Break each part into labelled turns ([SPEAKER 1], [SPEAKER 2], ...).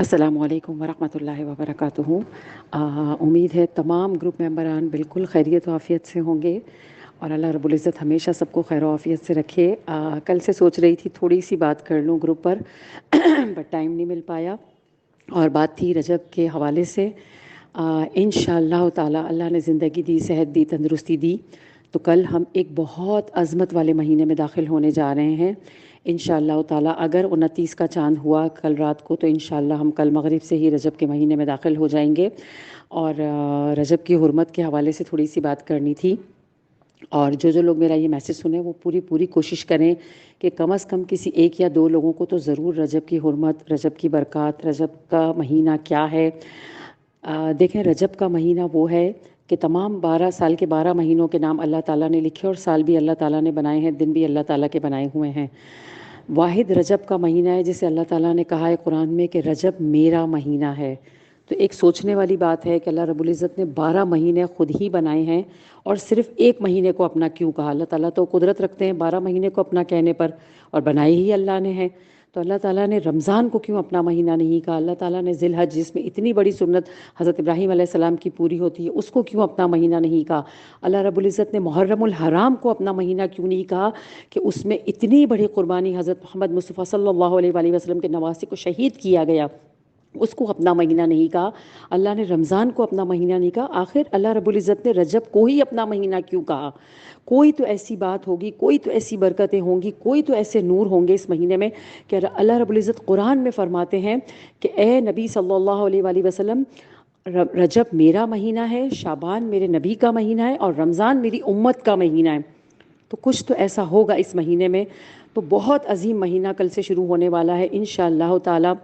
[SPEAKER 1] السلام علیکم ورحمۃ اللہ وبرکاتہ۔ امید ہے تمام گروپ ممبران بالکل خیریت و عافیت سے ہوں گے اور اللہ رب العزت ہمیشہ سب کو خیر و عافیت سے رکھے۔ کل سے سوچ رہی تھی تھوڑی سی بات کر لوں گروپ پر بٹ ٹائم نہیں مل پایا، اور بات تھی رجب کے حوالے سے۔ انشاءاللہ تعالی اللہ نے زندگی دی، صحت دی، تندرستی دی تو کل ہم ایک بہت عظمت والے مہینے میں داخل ہونے جا رہے ہیں انشاءاللہ تعالی۔ اگر 29 کا چاند ہوا کل رات کو تو انشاءاللہ ہم کل مغرب سے ہی رجب کے مہینے میں داخل ہو جائیں گے، اور رجب کی حرمت کے حوالے سے تھوڑی سی بات کرنی تھی۔ اور جو لوگ میرا یہ میسیج سنیں وہ پوری کوشش کریں کہ کم از کم کسی ایک یا دو لوگوں کو تو ضرور رجب کی حرمت، رجب کی برکات، رجب کا مہینہ کیا ہے۔ دیکھیں، رجب کا مہینہ وہ ہے کہ تمام 12 سال کے 12 مہینوں کے نام اللہ تعالیٰ نے لکھے، اور سال بھی اللہ تعالیٰ نے بنائے ہیں، دن بھی اللہ تعالیٰ کے بنائے ہوئے ہیں۔ واحد رجب کا مہینہ ہے جسے اللہ تعالیٰ نے کہا ہے قرآن میں کہ رجب میرا مہینہ ہے۔ تو ایک سوچنے والی بات ہے کہ اللہ رب العزت نے 12 مہینے خود ہی بنائے ہیں اور صرف ایک مہینے کو اپنا کیوں کہا؟ اللہ تعالیٰ تو قدرت رکھتے ہیں 12 مہینے کو اپنا کہنے پر، اور بنائے ہی اللہ نے ہیں۔ تو اللہ تعالیٰ نے رمضان کو کیوں اپنا مہینہ نہیں کہا؟ اللہ تعالیٰ نے ذی الحج، جس میں اتنی بڑی سنت حضرت ابراہیم علیہ السلام کی پوری ہوتی ہے، اس کو کیوں اپنا مہینہ نہیں کہا؟ اللہ رب العزت نے محرم الحرام کو اپنا مہینہ کیوں نہیں کہا کہ اس میں اتنی بڑی قربانی حضرت محمد مصطفیٰ صلی اللہ علیہ وآلہ وسلم کے نواسے کو شہید کیا گیا، اس کو اپنا مہینہ نہیں کہا؟ اللہ نے رمضان کو اپنا مہینہ نہیں کہا، آخر اللہ رب العزت نے رجب کو ہی اپنا مہینہ کیوں کہا؟ کوئی تو ایسی بات ہوگی، کوئی تو ایسی برکتیں ہوں گی، کوئی تو ایسے نور ہوں گے اس مہینے میں کہ اللہ رب العزت قرآن میں فرماتے ہیں کہ اے نبی صلی اللہ علیہ وآلہ وسلم، رجب میرا مہینہ ہے، شعبان میرے نبی کا مہینہ ہے، اور رمضان میری امت کا مہینہ ہے۔ تو کچھ تو ایسا ہوگا اس مہینے میں۔ تو بہت عظیم مہینہ کل سے شروع ہونے والا ہے انشاءاللہ تعالی۔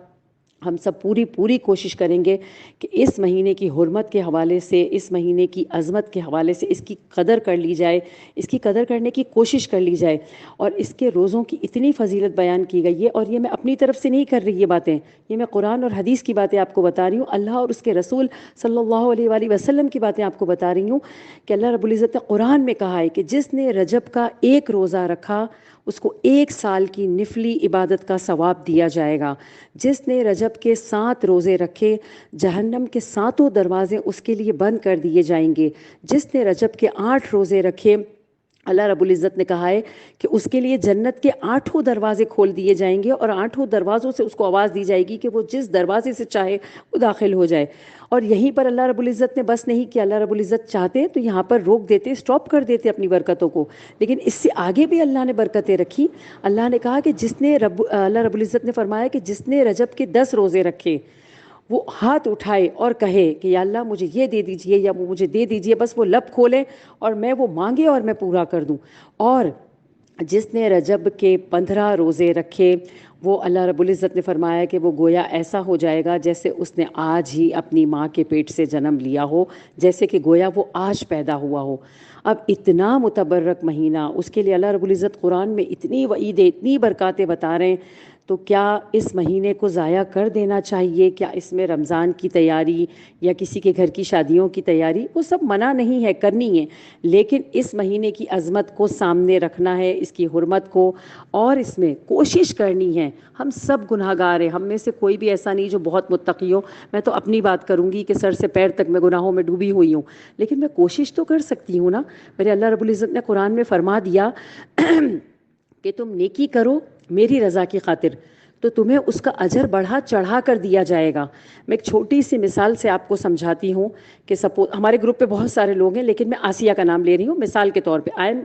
[SPEAKER 1] ہم سب پوری کوشش کریں گے کہ اس مہینے کی حرمت کے حوالے سے، اس مہینے کی عظمت کے حوالے سے اس کی قدر کر لی جائے، اس کی قدر کرنے کی کوشش کر لی جائے، اور اس کے روزوں کی اتنی فضیلت بیان کی گئی ہے۔ اور یہ میں اپنی طرف سے نہیں کر رہی یہ باتیں، یہ میں قرآن اور حدیث کی باتیں آپ کو بتا رہی ہوں، اللہ اور اس کے رسول صلی اللہ علیہ وآلہ وسلم کی باتیں آپ کو بتا رہی ہوں کہ اللہ رب العزت نے قرآن میں کہا ہے کہ جس نے رجب کا ایک روزہ رکھا اس کو 1 سال کی نفلی عبادت کا ثواب دیا جائے گا۔ جس نے رجب کے 7 روزے رکھے جہنم کے 7 دروازے اس کے لیے بند کر دیے جائیں گے۔ جس نے رجب کے 8 روزے رکھے، اللہ رب العزت نے کہا ہے کہ اس کے لیے جنت کے 8 دروازے کھول دیے جائیں گے، اور 8 دروازوں سے اس کو آواز دی جائے گی کہ وہ جس دروازے سے چاہے وہ داخل ہو جائے۔ اور یہیں پر اللہ رب العزت نے بس نہیں کیا، اللہ رب العزت چاہتے تو یہاں پر روک دیتے، سٹاپ کر دیتے اپنی برکتوں کو، لیکن اس سے آگے بھی اللہ نے برکتیں رکھی۔ اللہ نے کہا کہ اللہ رب العزت نے فرمایا کہ جس نے رجب کے 10 روزے رکھے وہ ہاتھ اٹھائے اور کہے کہ یا اللہ مجھے یہ دے دیجئے یا وہ مجھے دے دیجئے، بس وہ لب کھولے اور میں وہ مانگے اور میں پورا کر دوں۔ اور جس نے رجب کے 15 روزے رکھے، وہ اللہ رب العزت نے فرمایا کہ وہ گویا ایسا ہو جائے گا جیسے اس نے آج ہی اپنی ماں کے پیٹ سے جنم لیا ہو، جیسے کہ گویا وہ آج پیدا ہوا ہو۔ اب اتنا متبرک مہینہ، اس کے لیے اللہ رب العزت قرآن میں اتنی وعیدیں، اتنی برکاتیں بتا رہے ہیں، تو کیا اس مہینے کو ضائع کر دینا چاہیے؟ کیا اس میں رمضان کی تیاری یا کسی کے گھر کی شادیوں کی تیاری، وہ سب منع نہیں ہے، کرنی ہے، لیکن اس مہینے کی عظمت کو سامنے رکھنا ہے، اس کی حرمت کو، اور اس میں کوشش کرنی ہے۔ ہم سب گناہ گار ہیں، ہم میں سے کوئی بھی ایسا نہیں جو بہت متقی ہو۔ میں تو اپنی بات کروں گی کہ سر سے پیر تک میں گناہوں میں ڈوبی ہوئی ہوں، لیکن میں کوشش تو کر سکتی ہوں نا۔ میرے اللہ رب العزت نے قرآن میں فرما دیا کہ تم نیکی کرو میری رضا کی خاطر تو تمہیں اس کا اجر بڑھا چڑھا کر دیا جائے گا۔ میں ایک چھوٹی سی مثال سے آپ کو سمجھاتی ہوں کہ سپوز ہمارے گروپ پہ بہت سارے لوگ ہیں، لیکن میں آسیہ کا نام لے رہی ہوں مثال کے طور پہ، I am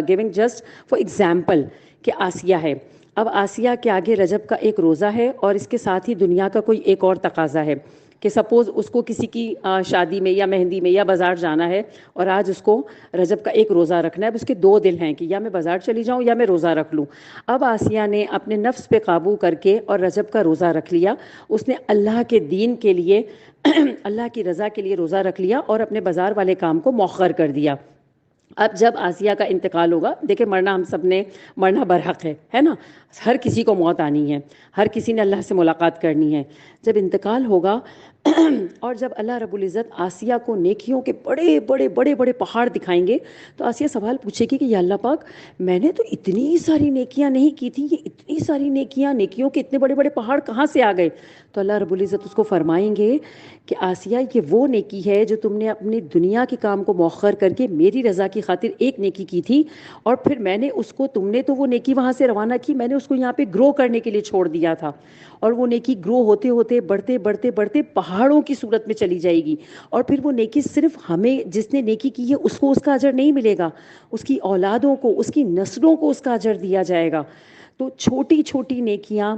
[SPEAKER 1] giving just for example کہ آسیہ ہے۔ اب آسیہ کے آگے رجب کا ایک روزہ ہے، اور اس کے ساتھ ہی دنیا کا کوئی ایک اور تقاضا ہے کہ سپوز اس کو کسی کی شادی میں یا مہندی میں یا بازار جانا ہے، اور آج اس کو رجب کا ایک روزہ رکھنا ہے۔ اب اس کے 2 دل ہیں کہ یا میں بازار چلی جاؤں یا میں روزہ رکھ لوں۔ اب آسیہ نے اپنے نفس پہ قابو کر کے اور رجب کا روزہ رکھ لیا، اس نے اللہ کے دین کے لیے اللہ کی رضا کے لیے روزہ رکھ لیا اور اپنے بازار والے کام کو مؤخر کر دیا۔ اب جب آسیہ کا انتقال ہوگا، دیکھیں مرنا ہم سب نے مرنا برحق ہے نا، ہر کسی کو موت آنی ہے، ہر کسی نے اللہ سے ملاقات کرنی ہے۔ جب انتقال ہوگا اور جب اللہ رب العزت آسیہ کو نیکیوں کے بڑے بڑے بڑے بڑے پہاڑ دکھائیں گے تو آسیہ سوال پوچھے گی کہ یا اللہ پاک میں نے تو اتنی ساری نیکیاں نہیں کی تھیں، یہ اتنی ساری نیکیوں کے اتنے بڑے بڑے پہاڑ کہاں سے آ گئے؟ تو اللہ رب العزت اس کو فرمائیں گے کہ آسیہ یہ وہ نیکی ہے جو تم نے اپنی دنیا کے کام کو مؤخر کر کے میری رضا کی خاطر ایک نیکی کی تھی، اور پھر میں نے اس کو، تم نے تو وہ نیکی وہاں سے روانہ کی، میں نے اس کو یہاں پہ گرو کرنے کے لیے چھوڑ دیا تھا، اور وہ نیکی گرو ہوتے ہوتے بڑھتے بڑھتے بڑھتے پہاڑوں کی صورت میں چلی جائے گی، اور پھر وہ نیکی صرف ہمیں، جس نے نیکی کی ہے اس کو اس کا اجر نہیں ملے گا، اس کی اولادوں کو، اس کی نسلوں کو اس کا اجر دیا جائے گا۔ تو چھوٹی چھوٹی نیکیاں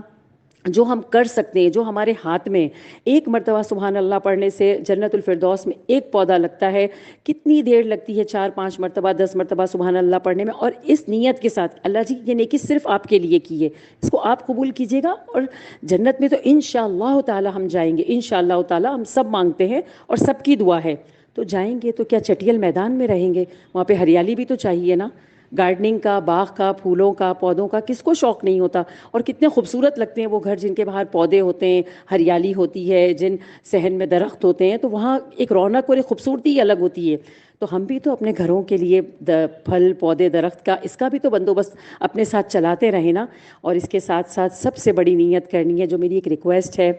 [SPEAKER 1] جو ہم کر سکتے ہیں، جو ہمارے ہاتھ میں، ایک مرتبہ سبحان اللہ پڑھنے سے جنت الفردوس میں ایک پودا لگتا ہے، کتنی دیر لگتی ہے 4-5 مرتبہ 10 مرتبہ سبحان اللہ پڑھنے میں، اور اس نیت کے ساتھ اللہ جی یہ نیکی صرف آپ کے لیے کی ہے، اس کو آپ قبول کیجیے گا، اور جنت میں تو انشاءاللہ تعالی ہم جائیں گے، انشاءاللہ تعالی ہم سب مانگتے ہیں اور سب کی دعا ہے، تو جائیں گے تو کیا چٹیل میدان میں رہیں گے؟ وہاں پہ ہریالی بھی تو چاہیے نا، گارڈننگ کا، باغ کا، پھولوں کا، پودوں کا، کس کو شوق نہیں ہوتا؟ اور کتنے خوبصورت لگتے ہیں وہ گھر جن کے باہر پودے ہوتے ہیں، ہریالی ہوتی ہے، جن صحن میں درخت ہوتے ہیں، تو وہاں ایک رونق اور ایک خوبصورتی ہی الگ ہوتی ہے۔ تو ہم بھی تو اپنے گھروں کے لیے پھل پودے درخت کا، اس کا بھی تو بندوبست اپنے ساتھ چلاتے رہیں نا، اور اس کے ساتھ ساتھ سب سے بڑی نیت کرنی ہے، جو میری ایک ریکویسٹ ہے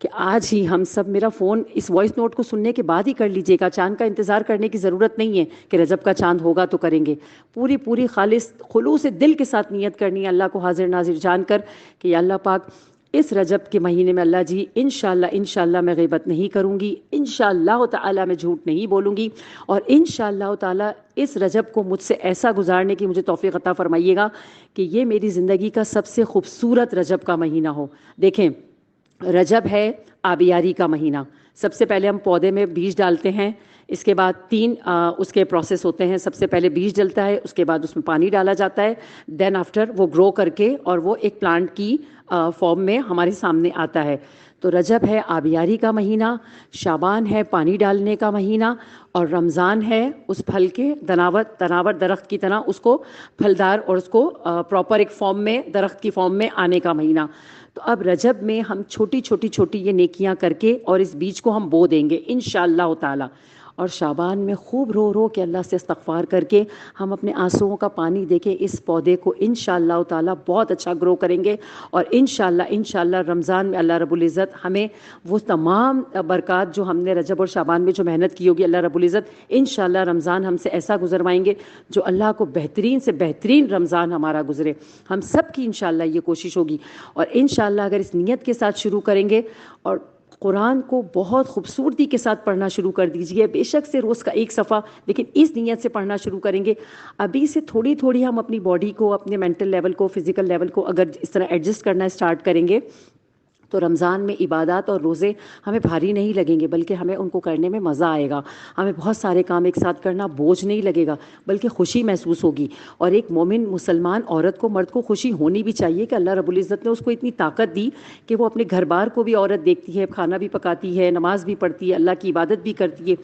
[SPEAKER 1] کہ آج ہی ہم سب، میرا فون اس وائس نوٹ کو سننے کے بعد ہی کر لیجئے گا، چاند کا انتظار کرنے کی ضرورت نہیں ہے کہ رجب کا چاند ہوگا تو کریں گے، پوری خالص خلوص دل کے ساتھ نیت کرنی ہے اللہ کو حاضر ناظر جان کر کہ یا اللہ پاک اس رجب کے مہینے میں اللہ جی انشاءاللہ میں غیبت نہیں کروں گی، انشاءاللہ تعالی میں جھوٹ نہیں بولوں گی، اور انشاءاللہ تعالی اس رجب کو مجھ سے ایسا گزارنے کی مجھے توفیق عطا فرمائیے گا کہ یہ میری زندگی کا سب سے خوبصورت رجب کا مہینہ ہو۔ دیکھیں، رجب ہے آبیاری کا مہینہ، سب سے پہلے ہم پودے میں بیج ڈالتے ہیں، اس کے بعد 3 اس کے پروسیس ہوتے ہیں، سب سے پہلے بیج ڈلتا ہے، اس کے بعد اس میں پانی ڈالا جاتا ہے، دین آفٹر وہ گرو کر کے اور وہ ایک پلانٹ کی فارم میں ہمارے سامنے آتا ہے۔ تو رجب ہے آبیاری کا مہینہ، شعبان ہے پانی ڈالنے کا مہینہ، اور رمضان ہے اس پھل کے تناور درخت کی طرح اس کو پھلدار اور اس کو پراپر ایک فارم میں، درخت کی فارم میں آنے کا مہینہ۔ تو اب رجب میں ہم چھوٹی یہ نیکیاں کر کے اور اس بیج کو ہم بو دیں گے انشاءاللہ تعالی، اور شعبان میں خوب رو کے اللہ سے استغفار کر کے ہم اپنے آنسوؤں کا پانی دے کے اس پودے کو انشاءاللہ تعالی بہت اچھا گرو کریں گے، اور انشاءاللہ رمضان میں اللہ رب العزت ہمیں وہ تمام برکات جو ہم نے رجب اور شعبان میں جو محنت کی ہوگی، اللہ رب العزت انشاءاللہ رمضان ہم سے ایسا گزروائیں گے جو اللہ کو بہترین سے بہترین رمضان ہمارا گزرے، ہم سب کی انشاءاللہ یہ کوشش ہوگی۔ اور انشاءاللہ اگر اس نیت کے ساتھ شروع کریں گے، اور قرآن کو بہت خوبصورتی کے ساتھ پڑھنا شروع کر دیجئے، بے شک سے روز کا 1 صفحہ، لیکن اس نیت سے پڑھنا شروع کریں گے، ابھی سے تھوڑی ہم اپنی باڈی کو، اپنے مینٹل لیول کو، فزیکل لیول کو اگر اس طرح ایڈجسٹ کرنا اسٹارٹ کریں گے تو رمضان میں عبادات اور روزے ہمیں بھاری نہیں لگیں گے، بلکہ ہمیں ان کو کرنے میں مزہ آئے گا، ہمیں بہت سارے کام ایک ساتھ کرنا بوجھ نہیں لگے گا، بلکہ خوشی محسوس ہوگی۔ اور ایک مومن مسلمان عورت کو، مرد کو خوشی ہونی بھی چاہیے کہ اللہ رب العزت نے اس کو اتنی طاقت دی کہ وہ اپنے گھر بار کو بھی عورت دیکھتی ہے، کھانا بھی پکاتی ہے، نماز بھی پڑھتی ہے، اللہ کی عبادت بھی کرتی ہے،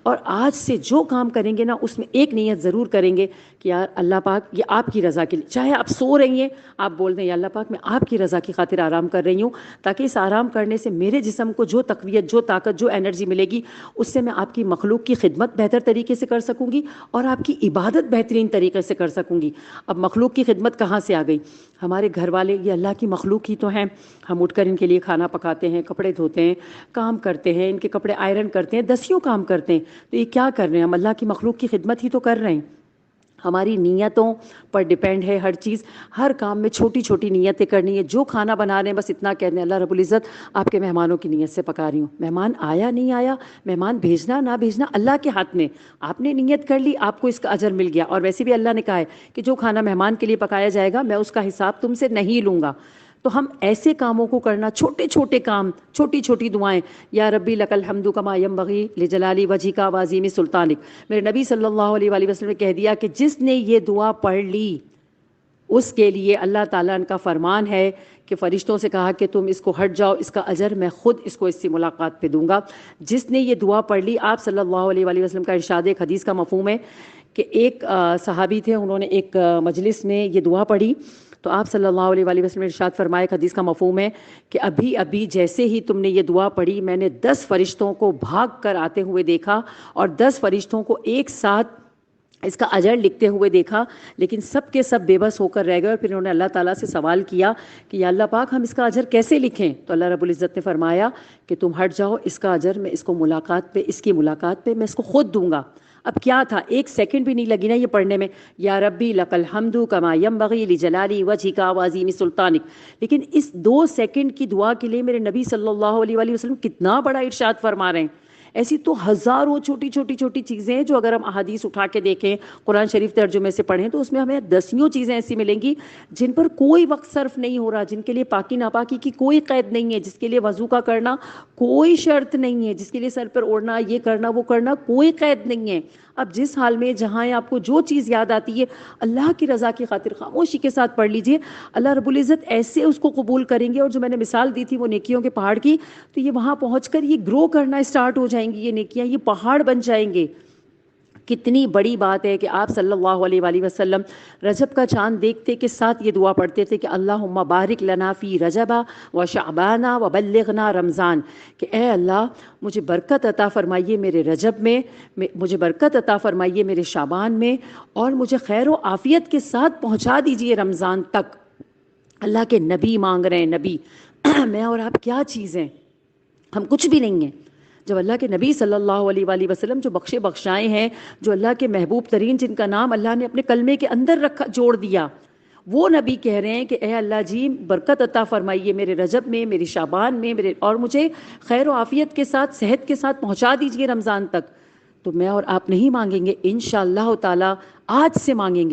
[SPEAKER 1] اور آج سے جو کام کریں گے نا اس میں ایک نیت ضرور کریں گے کہ یار اللہ پاک یہ آپ کی رضا کے لیے، چاہے آپ سو رہی ہیں آپ بول دیں یا اللہ پاک میں آپ کی رضا کی خاطر آرام کر رہی ہوں، تاکہ اس آرام کرنے سے میرے جسم کو جو تقویت، جو طاقت، جو انرجی ملے گی اس سے میں آپ کی مخلوق کی خدمت بہتر طریقے سے کر سکوں گی اور آپ کی عبادت بہترین طریقے سے کر سکوں گی۔ اب مخلوق کی خدمت کہاں سے آ گئی؟ ہمارے گھر والے یہ اللہ کی مخلوق ہی تو ہیں، ہم اٹھ کر ان کے لیے کھانا پکاتے ہیں، کپڑے دھوتے ہیں، کام کرتے ہیں، ان کے کپڑے آئرن کرتے ہیں، دسیوں کام کرتے ہیں، تو یہ کیا کر رہے ہیں؟ ہم اللہ کی مخلوق کی خدمت ہی تو کر رہے ہیں۔ ہماری نیتوں پر ڈیپینڈ ہے ہر چیز، ہر کام میں چھوٹی نیتیں کرنی ہے، جو کھانا بنا رہے ہیں بس اتنا کہنے اللہ رب العزت آپ کے مہمانوں کی نیت سے پکا رہی ہوں، مہمان آیا نہیں آیا، مہمان بھیجنا نہ بھیجنا اللہ کے ہاتھ میں، آپ نے نیت کر لی آپ کو اس کا اجر مل گیا، اور ویسے بھی اللہ نے کہا ہے کہ جو کھانا مہمان کے لیے پکایا جائے گا میں اس کا حساب تم سے نہیں لوں گا۔ تو ہم ایسے کاموں کو کرنا، چھوٹے کام، چھوٹی دعائیں، یا ربی لک الحمد کما ینبغی لجلالی وجہک وعظیم سلطانک، میرے نبی صلی اللہ علیہ وآلہ وسلم نے کہہ دیا کہ جس نے یہ دعا پڑھ لی اس کے لیے اللہ تعالیٰ کا فرمان ہے کہ فرشتوں سے کہا کہ تم اس کو ہٹ جاؤ، اس کا اجر میں خود اس کو اس سے ملاقات پہ دوں گا۔ جس نے یہ دعا پڑھ لی، آپ صلی اللہ علیہ وآلہ وسلم کا ارشاد، ایک حدیث کا مفہوم ہے کہ ایک صحابی تھے، انہوں نے ایک مجلس میں یہ دعا پڑھی تو آپ صلی اللہ علیہ وآلہ وسلم نے ارشاد فرمایا، ایک حدیث کا مفہوم ہے کہ ابھی ابھی جیسے ہی تم نے یہ دعا پڑھی، میں نے 10 فرشتوں کو بھاگ کر آتے ہوئے دیکھا اور 10 فرشتوں کو ایک ساتھ اس کا اجر لکھتے ہوئے دیکھا، لیکن سب کے سب بے بس ہو کر رہ گئے، اور پھر انہوں نے اللہ تعالیٰ سے سوال کیا کہ یا اللہ پاک ہم اس کا اجر کیسے لکھیں؟ تو اللہ رب العزت نے فرمایا کہ تم ہٹ جاؤ، اس کا اجر میں اس کی ملاقات پہ میں اس کو خود دوں گا۔ اب کیا تھا، 1 سیکنڈ بھی نہیں لگی نا یہ پڑھنے میں، یا ربی لک الحمد کما ینبغی لجلالی وجہک وعظیم سلطانک، لیکن اس 2 سیکنڈ کی دعا کے لیے میرے نبی صلی اللہ علیہ وآلہ وسلم کتنا بڑا ارشاد فرما رہے ہیں۔ ایسی تو ہزاروں چھوٹی چیزیں ہیں جو اگر ہم احادیث اٹھا کے دیکھیں، قرآن شریف ترجمے سے پڑھیں، تو اس میں ہمیں دسیوں چیزیں ایسی ملیں گی جن پر کوئی وقت صرف نہیں ہو رہا، جن کے لیے پاکی ناپاکی کی کوئی قید نہیں ہے، جس کے لیے وضو کا کرنا کوئی شرط نہیں ہے، جس کے لیے سر پر اوڑھنا، یہ کرنا وہ کرنا کوئی قید نہیں ہے۔ اب جس حال میں جہاں آپ کو جو چیز یاد آتی ہے، اللہ کی رضا کی خاطر خاموشی کے ساتھ پڑھ لیجئے، اللہ رب العزت ایسے اس کو قبول کریں گے۔ اور جو میں نے مثال دی تھی وہ نیکیوں کے پہاڑ کی، تو یہ وہاں پہنچ کر یہ گرو کرنا اسٹارٹ ہو جائیں گی، یہ نیکیاں یہ پہاڑ بن جائیں گے۔ کتنی بڑی بات ہے کہ آپ صلی اللہ علیہ وآلہ وسلم رجب کا چاند دیکھتے کے ساتھ یہ دعا پڑھتے تھے کہ اللہم بارک لنا فی رجب و شعبان و بلغنا رمضان، کہ اے اللہ مجھے برکت عطا فرمائیے میرے رجب میں، مجھے برکت عطا فرمائیے میرے شعبان میں، اور مجھے خیر و عافیت کے ساتھ پہنچا دیجئے رمضان تک۔ اللہ کے نبی مانگ رہے ہیں، نبی میں اور آپ کیا چیز ہیں، ہم کچھ بھی نہیں ہیں۔ جب اللہ کے نبی صلی اللہ علیہ وآلہ وسلم جو بخشے بخشائے ہیں، جو اللہ کے محبوب ترین، جن کا نام اللہ نے اپنے کلمے کے اندر جوڑ دیا، وہ نبی کہہ رہے ہیں کہ اے اللہ جی برکت عطا فرمائیے میرے رجب میں، میری شعبان میں، اور مجھے خیر و عافیت کے ساتھ، صحت کے ساتھ پہنچا دیجئے رمضان تک۔ تو میں اور آپ نہیں مانگیں گے، انشاءاللہ تعالی آج سے مانگیں گے۔